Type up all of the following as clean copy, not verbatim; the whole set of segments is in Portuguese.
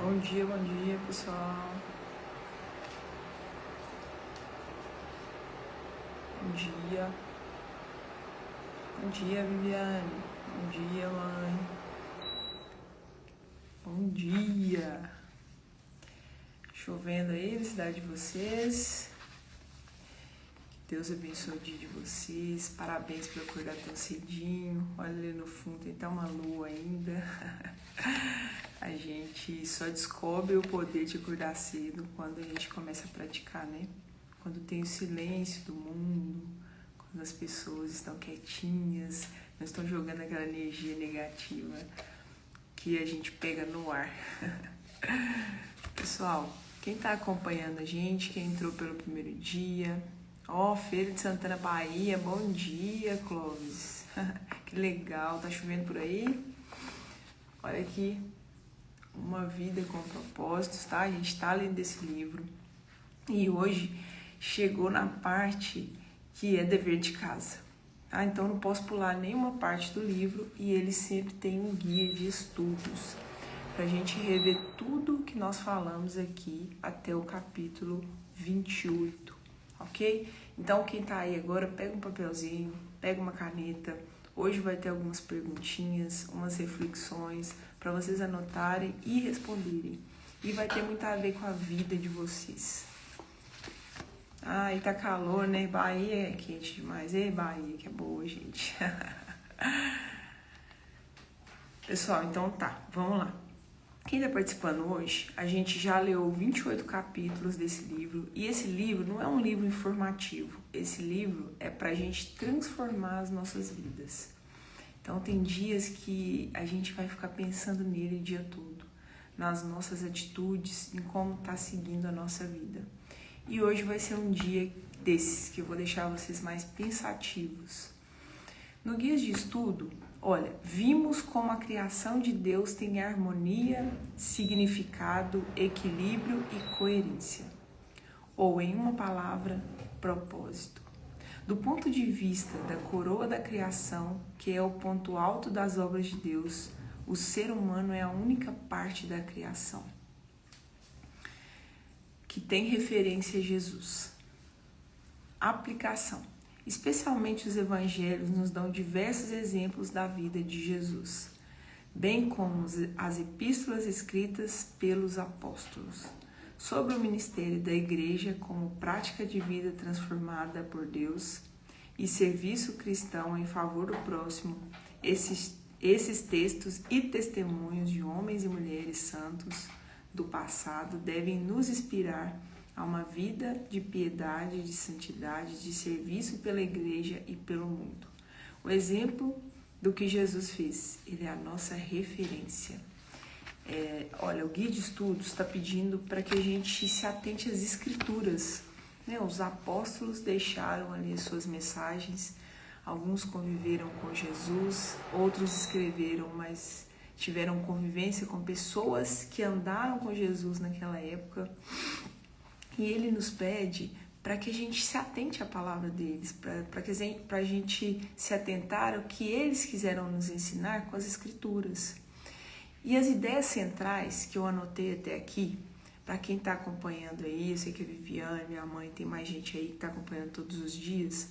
Bom dia, pessoal. Bom dia. Bom dia, Viviane. Bom dia, mãe. Bom dia. Chovendo aí na cidade de vocês. Que Deus abençoe o dia de vocês. Parabéns por acordar tão cedinho. Olha ali no fundo, tem até uma lua ainda. A gente só descobre o poder de acordar cedo quando a gente começa a praticar, né? Quando tem o silêncio do mundo, quando as pessoas estão quietinhas, não estão jogando aquela energia negativa que a gente pega no ar. Pessoal, quem está acompanhando a gente, quem entrou pelo primeiro dia, Feira de Santana, Bahia, bom dia, Clóvis. Que legal, tá chovendo por aí? Olha aqui, Uma Vida com Propósitos, tá? A gente tá lendo esse livro e hoje chegou na parte que é dever de casa. Ah, então não posso pular nenhuma parte do livro e ele sempre tem um guia de estudos para a gente rever tudo que nós falamos aqui até o capítulo 28, ok? Então quem tá aí agora, pega um papelzinho, pega uma caneta. Hoje vai ter algumas perguntinhas, umas reflexões para vocês anotarem e responderem. E vai ter muito a ver com a vida de vocês. Ah, e tá calor, né? Bahia é quente demais. Ei, Bahia, que é boa, gente. Pessoal, então tá, vamos lá. Quem tá participando hoje, a gente já leu 28 capítulos desse livro. E esse livro não é um livro informativo. Esse livro é pra gente transformar as nossas vidas. Então tem dias que a gente vai ficar pensando nele o dia todo. Nas nossas atitudes, em como tá seguindo a nossa vida. E hoje vai ser um dia desses que eu vou deixar vocês mais pensativos. No guia de estudo, olha, vimos como a criação de Deus tem harmonia, significado, equilíbrio e coerência. Ou, em uma palavra, propósito. Do ponto de vista da coroa da criação, que é o ponto alto das obras de Deus, o ser humano é a única parte da criação que tem referência a Jesus. Aplicação. Especialmente os evangelhos nos dão diversos exemplos da vida de Jesus, bem como as epístolas escritas pelos apóstolos, sobre o ministério da igreja como prática de vida transformada por Deus e serviço cristão em favor do próximo. Esses textos e testemunhos de homens e mulheres santos do passado devem nos inspirar a uma vida de piedade, de santidade, de serviço pela igreja e pelo mundo. O exemplo do que Jesus fez, ele é a nossa referência. Olha, o guia de estudos está pedindo para que a gente se atente às escrituras, né? Os apóstolos deixaram ali suas mensagens, alguns conviveram com Jesus, outros escreveram, mas tiveram convivência com pessoas que andaram com Jesus naquela época. E ele nos pede para que a gente se atente à palavra deles, para a gente se atentar ao que eles quiseram nos ensinar com as escrituras. E as ideias centrais que eu anotei até aqui, para quem está acompanhando aí, eu sei que a Viviane, minha mãe, tem mais gente aí que está acompanhando todos os dias,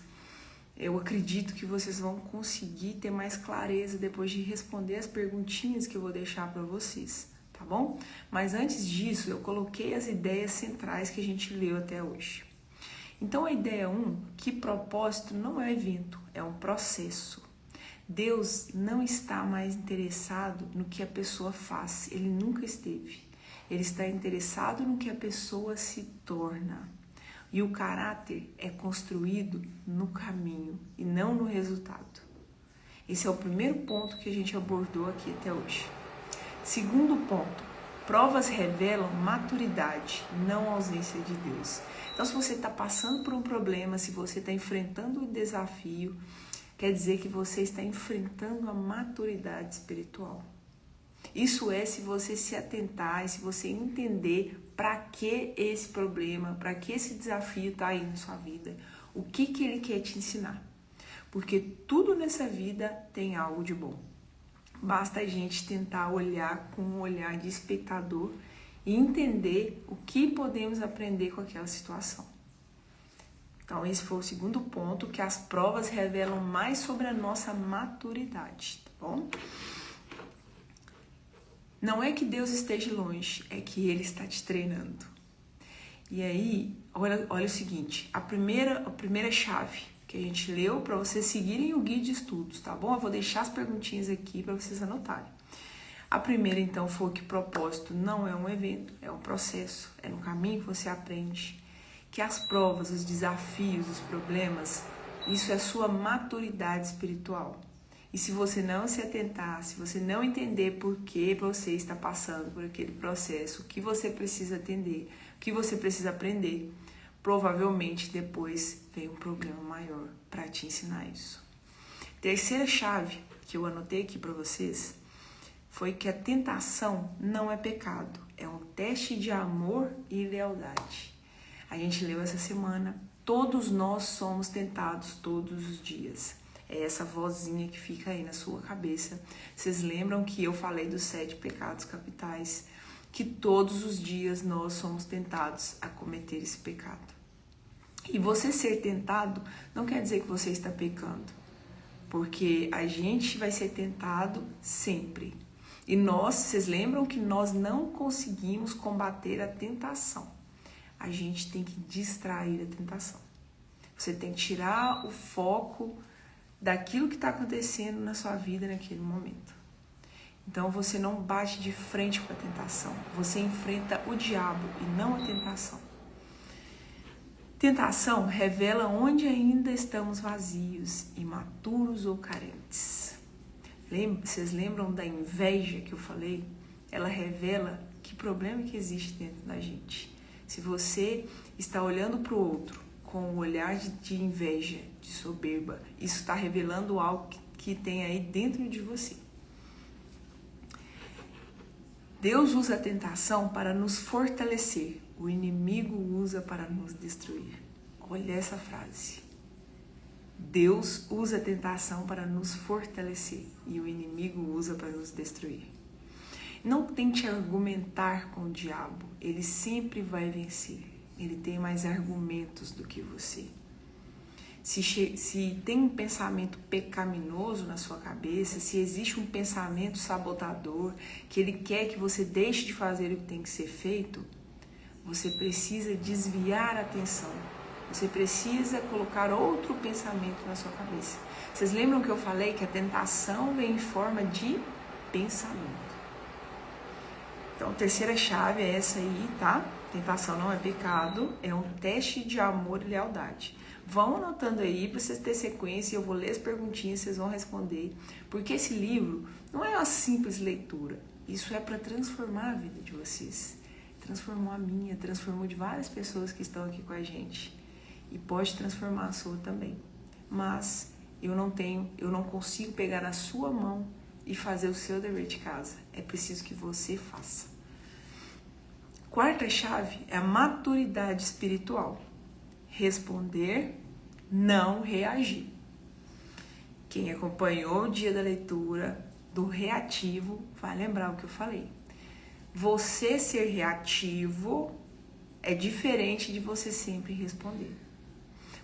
eu acredito que vocês vão conseguir ter mais clareza depois de responder as perguntinhas que eu vou deixar para vocês, tá bom? Mas antes disso, eu coloquei as ideias centrais que a gente leu até hoje. Então, a ideia 1, que propósito não é evento, é um processo. Deus não está mais interessado no que a pessoa faz, ele nunca esteve. Ele está interessado no que a pessoa se torna. E o caráter é construído no caminho e não no resultado. Esse é o primeiro ponto que a gente abordou aqui até hoje. Segundo ponto, provas revelam maturidade, não ausência de Deus. Então, se você está passando por um problema, se você está enfrentando um desafio, quer dizer que você está enfrentando a maturidade espiritual. Isso é se você se atentar e se você entender para que esse problema, para que esse desafio está aí na sua vida, o que ele quer te ensinar. Porque tudo nessa vida tem algo de bom. Basta a gente tentar olhar com um olhar de espectador e entender o que podemos aprender com aquela situação. Então, esse foi o segundo ponto, que as provas revelam mais sobre a nossa maturidade, tá bom? Não é que Deus esteja longe, é que Ele está te treinando. E aí, olha o seguinte, a primeira chave que a gente leu para vocês seguirem o guia de estudos, tá bom? Eu vou deixar as perguntinhas aqui para vocês anotarem. A primeira, então, foi que propósito não é um evento, é um processo, é no caminho que você aprende. Que as provas, os desafios, os problemas, isso é sua maturidade espiritual. E se você não se atentar, se você não entender por que você está passando por aquele processo, o que você precisa atender, o que você precisa aprender, provavelmente depois vem um problema maior para te ensinar isso. Terceira chave que eu anotei aqui para vocês foi que a tentação não é pecado, é um teste de amor e lealdade. A gente leu essa semana, todos nós somos tentados todos os dias. É essa vozinha que fica aí na sua cabeça. Vocês lembram que eu falei dos 7 pecados capitais, que todos os dias nós somos tentados a cometer esse pecado. E você ser tentado não quer dizer que você está pecando, porque a gente vai ser tentado sempre. E vocês lembram que nós não conseguimos combater a tentação. A gente tem que distrair a tentação. Você tem que tirar o foco daquilo que está acontecendo na sua vida naquele momento. Então você não bate de frente com a tentação. Você enfrenta o diabo e não a tentação. Tentação revela onde ainda estamos vazios, imaturos ou carentes. Vocês lembram da inveja que eu falei? Ela revela que problema que existe dentro da gente. Se você está olhando para o outro com um olhar de inveja, de soberba, isso está revelando algo que tem aí dentro de você. Deus usa a tentação para nos fortalecer, o inimigo usa para nos destruir. Olha essa frase. Deus usa a tentação para nos fortalecer e o inimigo usa para nos destruir. Não tente argumentar com o diabo, ele sempre vai vencer. Ele tem mais argumentos do que você. Se tem um pensamento pecaminoso na sua cabeça, se existe um pensamento sabotador, que ele quer que você deixe de fazer o que tem que ser feito, você precisa desviar a atenção. Você precisa colocar outro pensamento na sua cabeça. Vocês lembram que eu falei que a tentação vem em forma de pensamento? Então, a terceira chave é essa aí, tá? Tentação não é pecado, é um teste de amor e lealdade. Vão anotando aí para vocês terem sequência, eu vou ler as perguntinhas, vocês vão responder. Porque esse livro não é uma simples leitura, isso é para transformar a vida de vocês. Transformou a minha, transformou de várias pessoas que estão aqui com a gente. E pode transformar a sua também. Mas eu não consigo pegar na sua mão e fazer o seu dever de casa. É preciso que você faça. Quarta chave é a maturidade espiritual. Responder, não reagir. Quem acompanhou o dia da leitura do reativo vai lembrar o que eu falei. Você ser reativo é diferente de você sempre responder.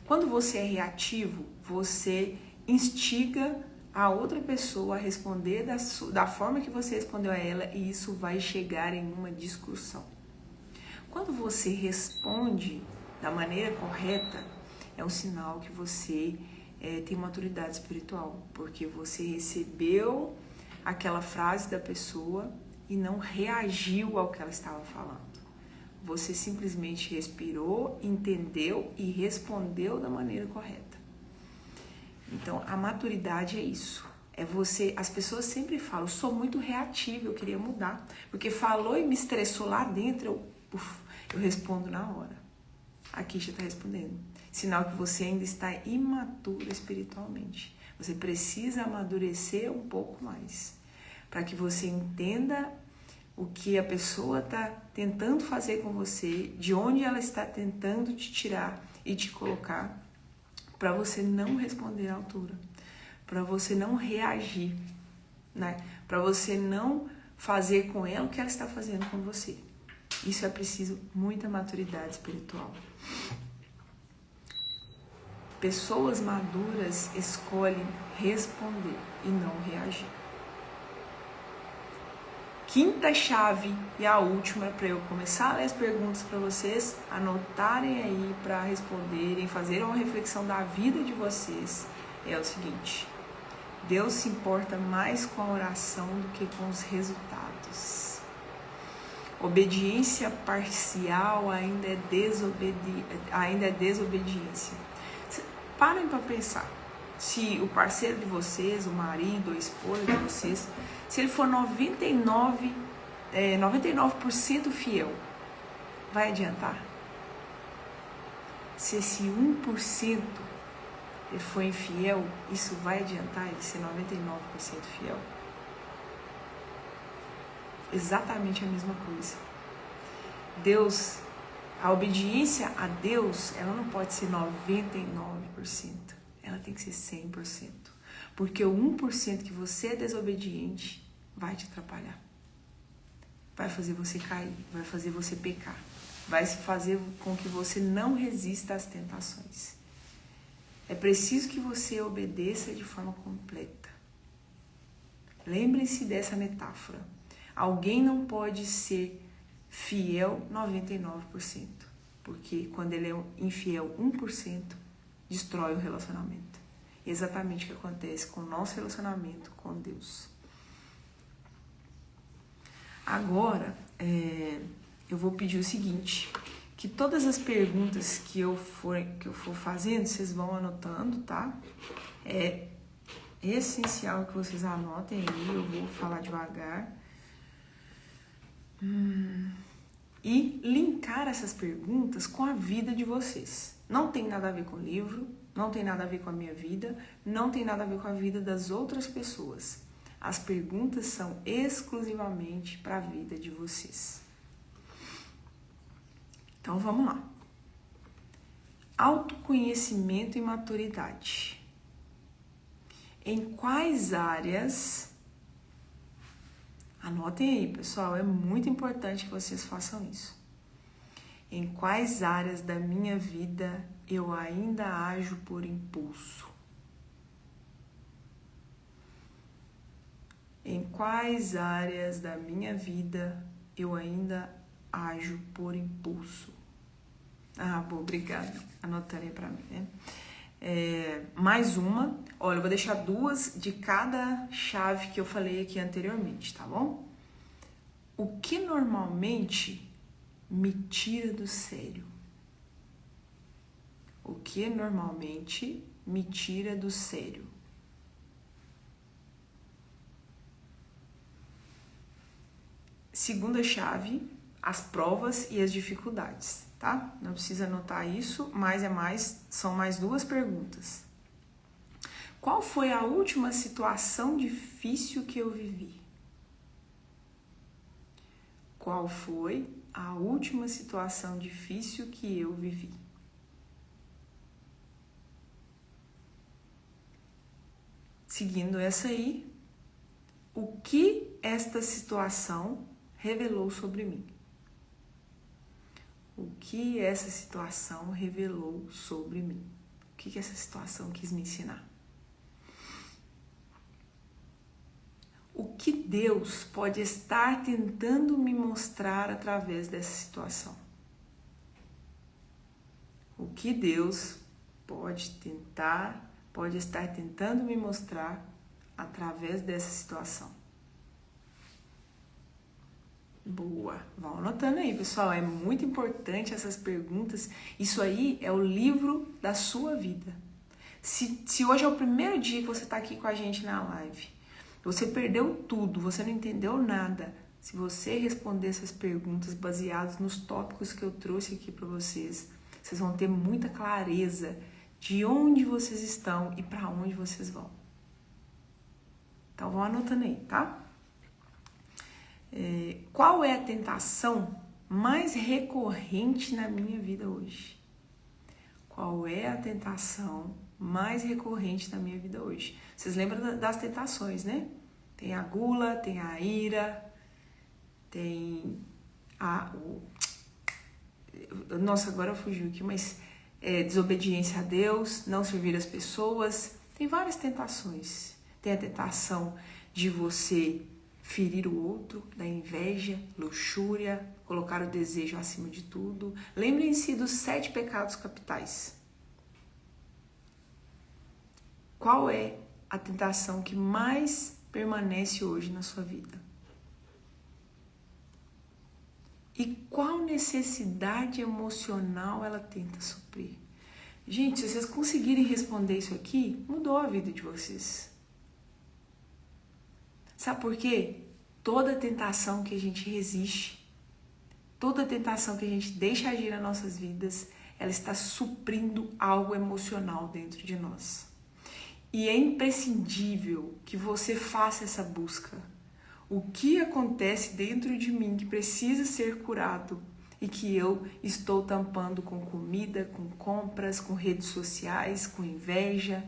Quando você é reativo, você instiga a outra pessoa a responder da forma que você respondeu a ela e isso vai chegar em uma discussão. Quando você responde da maneira correta, é um sinal que você tem maturidade espiritual, porque você recebeu aquela frase da pessoa e não reagiu ao que ela estava falando. Você simplesmente respirou, entendeu e respondeu da maneira correta. Então, a maturidade é isso. É você, as pessoas sempre falam, eu sou muito reativa, eu queria mudar. Porque falou e me estressou lá dentro, eu respondo na hora. Aqui já está respondendo. Sinal que você ainda está imaturo espiritualmente. Você precisa amadurecer um pouco mais. Para que você entenda o que a pessoa está tentando fazer com você, de onde ela está tentando te tirar e te colocar, para você não responder à altura, para você não reagir, né? Para você não fazer com ela o que ela está fazendo com você. Isso é preciso muita maturidade espiritual. Pessoas maduras escolhem responder e não reagir. Quinta chave e a última para eu começar a ler as perguntas para vocês anotarem aí para responderem, fazerem uma reflexão da vida de vocês, é o seguinte: Deus se importa mais com a oração do que com os resultados. Obediência parcial ainda é desobediência. Parem para pensar. Se o parceiro de vocês, o marido, a esposa de vocês, se ele for 99% fiel, vai adiantar? Se esse 1% ele for infiel, isso vai adiantar ele ser 99% fiel? Exatamente a mesma coisa. Deus, a obediência a Deus, ela não pode ser 99%. Ela tem que ser 100%. Porque o 1% que você é desobediente vai te atrapalhar. Vai fazer você cair, vai fazer você pecar. Vai fazer com que você não resista às tentações. É preciso que você obedeça de forma completa. Lembre-se dessa metáfora. Alguém não pode ser fiel 99%. Porque quando ele é infiel 1%, destrói o relacionamento. Exatamente o que acontece com o nosso relacionamento com Deus. Agora, eu vou pedir o seguinte, que todas as perguntas que eu for fazendo, vocês vão anotando, tá? É essencial que vocês anotem aí, eu vou falar devagar. E linkar essas perguntas com a vida de vocês. Não tem nada a ver com o livro, não tem nada a ver com a minha vida, não tem nada a ver com a vida das outras pessoas. As perguntas são exclusivamente para a vida de vocês. Então vamos lá. Autoconhecimento e maturidade. Em quais áreas... Anotem aí, pessoal, é muito importante que vocês façam isso. Em quais áreas da minha vida eu ainda ajo por impulso? Em quais áreas da minha vida eu ainda ajo por impulso? Bom, obrigada. Anotando aí pra mim, né? Mais uma. Olha, eu vou deixar 2 de cada chave que eu falei aqui anteriormente, tá bom? O que normalmente me tira do sério? O que normalmente me tira do sério? Segunda chave, as provas e as dificuldades, tá? Não precisa anotar isso, mas são mais 2 perguntas. Qual foi a última situação difícil que eu vivi? Qual foi a última situação difícil que eu vivi? Seguindo essa aí, o que esta situação revelou sobre mim? O que essa situação revelou sobre mim? O que essa situação quis me ensinar? O que Deus pode estar tentando me mostrar através dessa situação? O que Deus pode estar tentando me mostrar através dessa situação? Boa, vão anotando aí, pessoal, é muito importante essas perguntas. Isso aí é o livro da sua vida. Se hoje é o primeiro dia que você está aqui com a gente na live, você perdeu tudo, você não entendeu nada. Se você responder essas perguntas baseadas nos tópicos que eu trouxe aqui para vocês, vocês vão ter muita clareza de onde vocês estão e para onde vocês vão. Então, vão anotando aí, tá? Qual é a tentação mais recorrente na minha vida hoje? Qual é a tentação mais recorrente na minha vida hoje? Vocês lembram das tentações, né? Tem a gula, tem a ira, tem Nossa, agora fugiu aqui, mas desobediência a Deus, não servir as pessoas. Tem várias tentações. Tem a tentação de você ferir o outro, da inveja, luxúria, colocar o desejo acima de tudo. Lembrem-se dos 7 pecados capitais. Qual é a tentação que mais permanece hoje na sua vida? E qual necessidade emocional ela tenta suprir? Gente, se vocês conseguirem responder isso aqui, mudou a vida de vocês. Sabe por quê? Toda tentação que a gente resiste, toda tentação que a gente deixa agir nas nossas vidas, ela está suprindo algo emocional dentro de nós. E é imprescindível que você faça essa busca. O que acontece dentro de mim que precisa ser curado e que eu estou tampando com comida, com compras, com redes sociais, com inveja,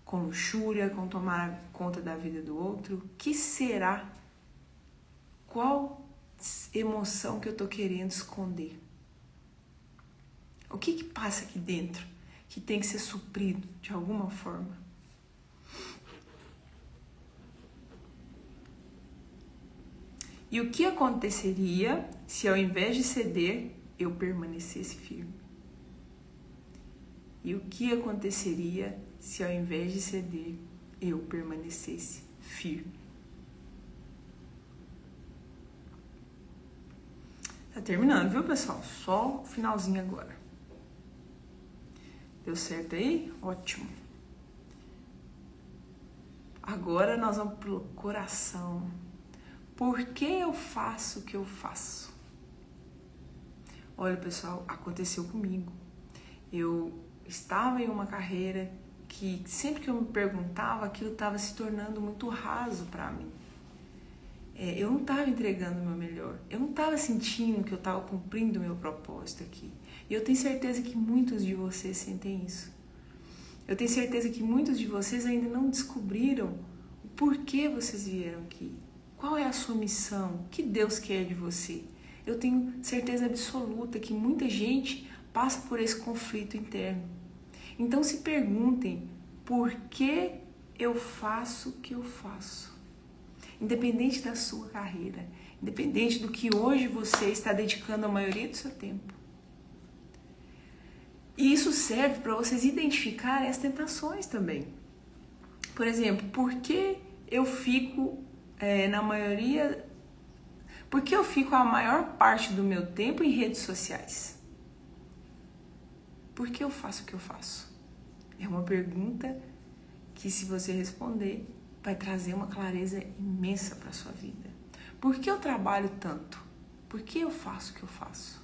com luxúria, com tomar conta da vida do outro? O que será? Qual emoção que eu estou querendo esconder? O que passa aqui dentro que tem que ser suprido de alguma forma? E o que aconteceria se ao invés de ceder, eu permanecesse firme? E o que aconteceria se ao invés de ceder, eu permanecesse firme? Tá terminando, viu, pessoal? Só o finalzinho agora. Deu certo aí? Ótimo. Agora nós vamos pro coração. Por que eu faço o que eu faço? Olha, pessoal, aconteceu comigo. Eu estava em uma carreira que sempre que eu me perguntava, aquilo estava se tornando muito raso para mim. Eu não estava entregando o meu melhor. Eu não estava sentindo que eu estava cumprindo o meu propósito aqui. E eu tenho certeza que muitos de vocês sentem isso. Eu tenho certeza que muitos de vocês ainda não descobriram o porquê vocês vieram aqui. Qual é a sua missão? O que Deus quer de você? Eu tenho certeza absoluta que muita gente passa por esse conflito interno. Então se perguntem, por que eu faço o que eu faço? Independente da sua carreira, independente do que hoje você está dedicando a maioria do seu tempo. E isso serve para vocês identificarem as tentações também. Por exemplo, por que eu fico Por que eu fico a maior parte do meu tempo em redes sociais? Por que eu faço o que eu faço? É uma pergunta que, se você responder, vai trazer uma clareza imensa para a sua vida. Por que eu trabalho tanto? Por que eu faço o que eu faço?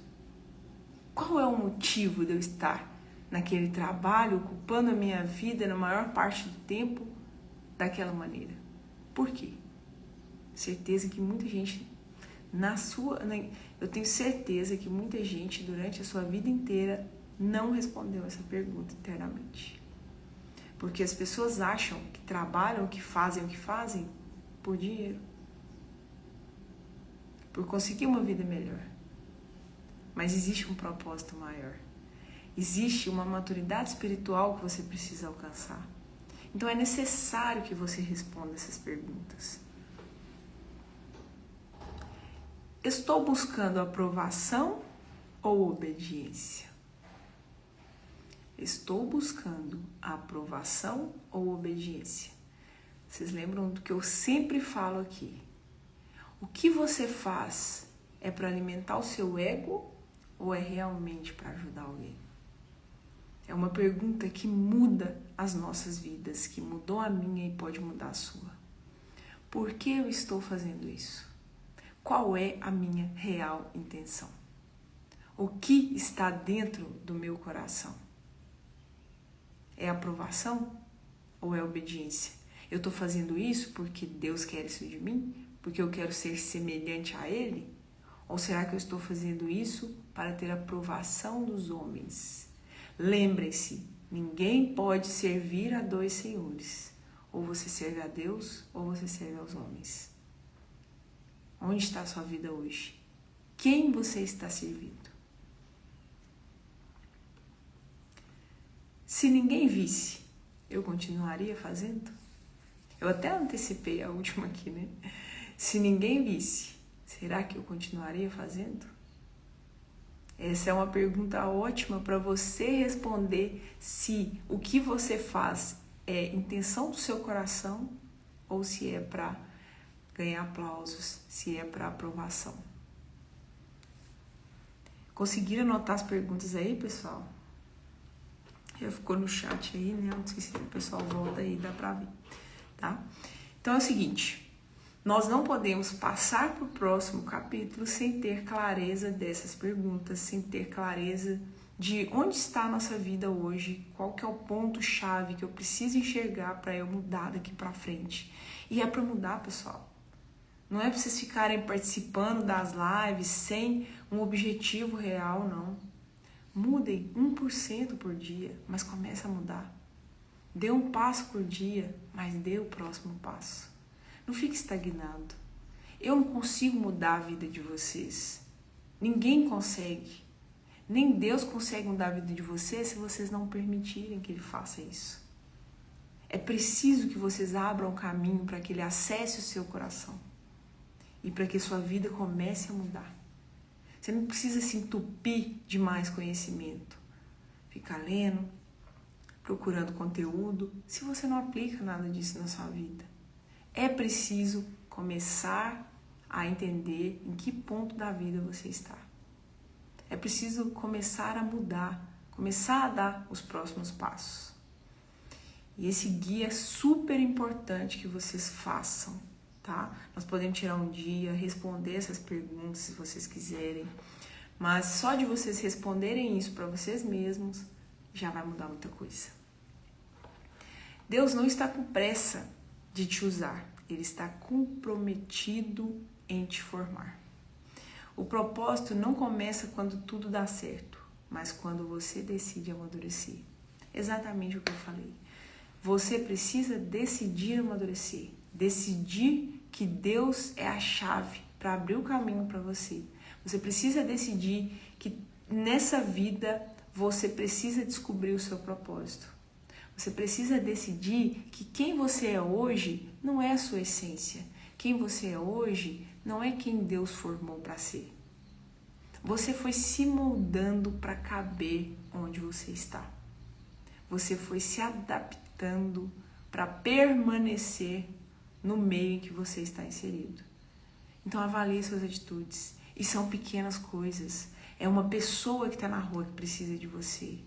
Qual é o motivo de eu estar naquele trabalho, ocupando a minha vida na maior parte do tempo daquela maneira? Por quê? Certeza que muita gente eu tenho certeza que muita gente durante a sua vida inteira não respondeu essa pergunta internamente. Porque as pessoas acham que trabalham, que fazem o que fazem por dinheiro, por conseguir uma vida melhor. Mas existe um propósito maior. Existe uma maturidade espiritual que você precisa alcançar. Então é necessário que você responda essas perguntas. Estou buscando aprovação ou obediência? Estou buscando a aprovação ou obediência? Vocês lembram do que eu sempre falo aqui? O que você faz é para alimentar o seu ego ou é realmente para ajudar alguém? É uma pergunta que muda as nossas vidas, que mudou a minha e pode mudar a sua. Por que eu estou fazendo isso? Qual é a minha real intenção? O que está dentro do meu coração? É aprovação ou é obediência? Eu estou fazendo isso porque Deus quer isso de mim? Porque eu quero ser semelhante a Ele? Ou será que eu estou fazendo isso para ter a aprovação dos homens? Lembrem-se, ninguém pode servir a 2 senhores. Ou você serve a Deus ou você serve aos homens. Onde está a sua vida hoje? Quem você está servindo? Se ninguém visse, eu continuaria fazendo? Eu até antecipei a última aqui, né? Se ninguém visse, será que eu continuaria fazendo? Essa é uma pergunta ótima para você responder se o que você faz é intenção do seu coração ou se é para ganhar aplausos, se é para aprovação. Conseguiram anotar as perguntas aí, pessoal? Já ficou no chat aí, né? Não sei se o pessoal volta aí, dá para ver, tá? Então é o seguinte, nós não podemos passar para o próximo capítulo sem ter clareza dessas perguntas, sem ter clareza de onde está a nossa vida hoje, qual que é o ponto-chave que eu preciso enxergar para eu mudar daqui para frente. E é para mudar, pessoal. Não é para vocês ficarem participando das lives sem um objetivo real, não. Mudem 1% por dia, mas comece a mudar. Dê um passo por dia, mas dê o próximo passo. Não fique estagnado. Eu não consigo mudar a vida de vocês. Ninguém consegue. Nem Deus consegue mudar a vida de vocês se vocês não permitirem que Ele faça isso. É preciso que vocês abram caminho para que Ele acesse o seu coração e para que a sua vida comece a mudar. Você não precisa se entupir de mais conhecimento. Ficar lendo, procurando conteúdo, se você não aplica nada disso na sua vida. É preciso começar a entender em que ponto da vida você está. É preciso começar a mudar, começar a dar os próximos passos. E esse guia é super importante que vocês façam, tá? Nós podemos tirar um dia, responder essas perguntas se vocês quiserem, mas só de vocês responderem isso para vocês mesmos, já vai mudar muita coisa. Deus não está com pressa de te usar, Ele está comprometido em te formar. O propósito não começa quando tudo dá certo, mas quando você decide amadurecer. Exatamente o que eu falei. Você precisa decidir amadurecer, decidir que Deus é a chave para abrir o caminho para você. Você precisa decidir que nessa vida você precisa descobrir o seu propósito. Você precisa decidir que quem você é hoje não é a sua essência. Quem você é hoje não é quem Deus formou para ser. Você foi se moldando para caber onde você está. Você foi se adaptando para permanecer no meio em que você está inserido. Então avalie suas atitudes. E são pequenas coisas. É uma pessoa que está na rua que precisa de você.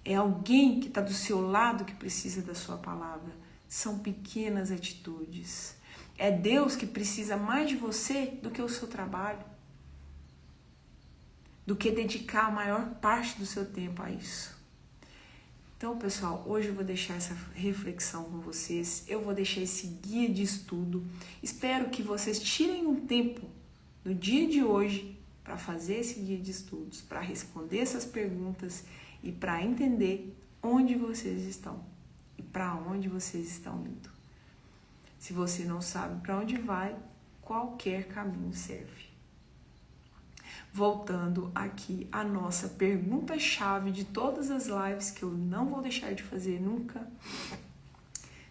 É alguém que está do seu lado que precisa da sua palavra. São pequenas atitudes. É Deus que precisa mais de você do que o seu trabalho. Do que dedicar a maior parte do seu tempo a isso. Então, pessoal, hoje eu vou deixar essa reflexão com vocês. Eu vou deixar esse guia de estudo. Espero que vocês tirem um tempo no dia de hoje para fazer esse guia de estudos, para responder essas perguntas e para entender onde vocês estão e para onde vocês estão indo. Se você não sabe para onde vai, qualquer caminho serve. Voltando aqui à nossa pergunta-chave de todas as lives, que eu não vou deixar de fazer nunca.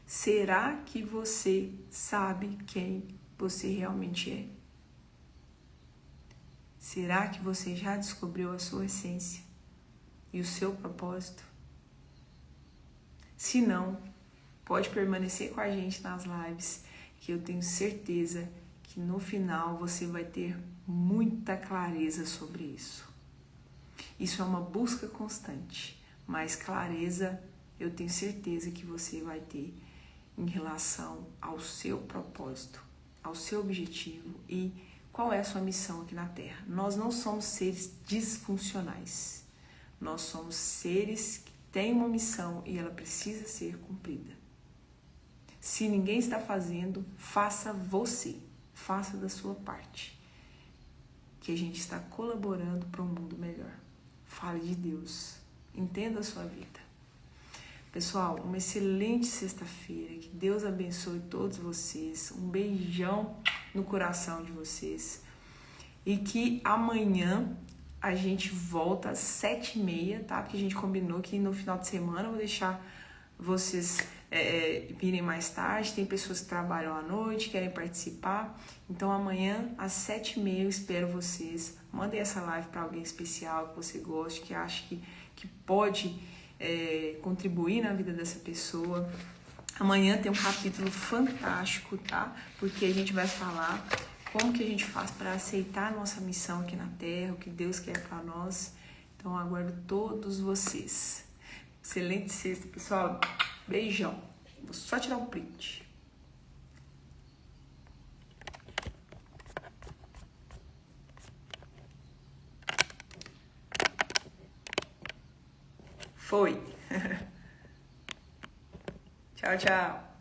Será que você sabe quem você realmente é? Será que você já descobriu a sua essência e o seu propósito? Se não, pode permanecer com a gente nas lives, que eu tenho certeza que no final você vai ter muita clareza sobre isso. Isso é uma busca constante, mas clareza eu tenho certeza que você vai ter em relação ao seu propósito, ao seu objetivo e qual é a sua missão aqui na Terra. Nós não somos seres disfuncionais, nós somos seres que têm uma missão e ela precisa ser cumprida. Se ninguém está fazendo, faça você, faça da sua parte. Que a gente está colaborando para um mundo melhor. Fale de Deus. Entenda a sua vida. Pessoal, uma excelente sexta-feira. Que Deus abençoe todos vocês. Um beijão no coração de vocês. e que amanhã a gente volta às 7h30, tá? Porque a gente combinou que no final de semana eu vou deixar vocês virem mais tarde. Tem pessoas que trabalham à noite, querem participar. Então amanhã às 7h30 eu espero vocês. Mandem essa live para alguém especial que você goste, que acha que pode contribuir na vida dessa pessoa. Amanhã tem um capítulo fantástico, tá? Porque a gente vai falar como que a gente faz para aceitar a nossa missão aqui na Terra, o que Deus quer para nós. Então, eu aguardo todos vocês. Excelente sexta, pessoal. Beijão. Vou só tirar um print. Foi. Tchau, tchau.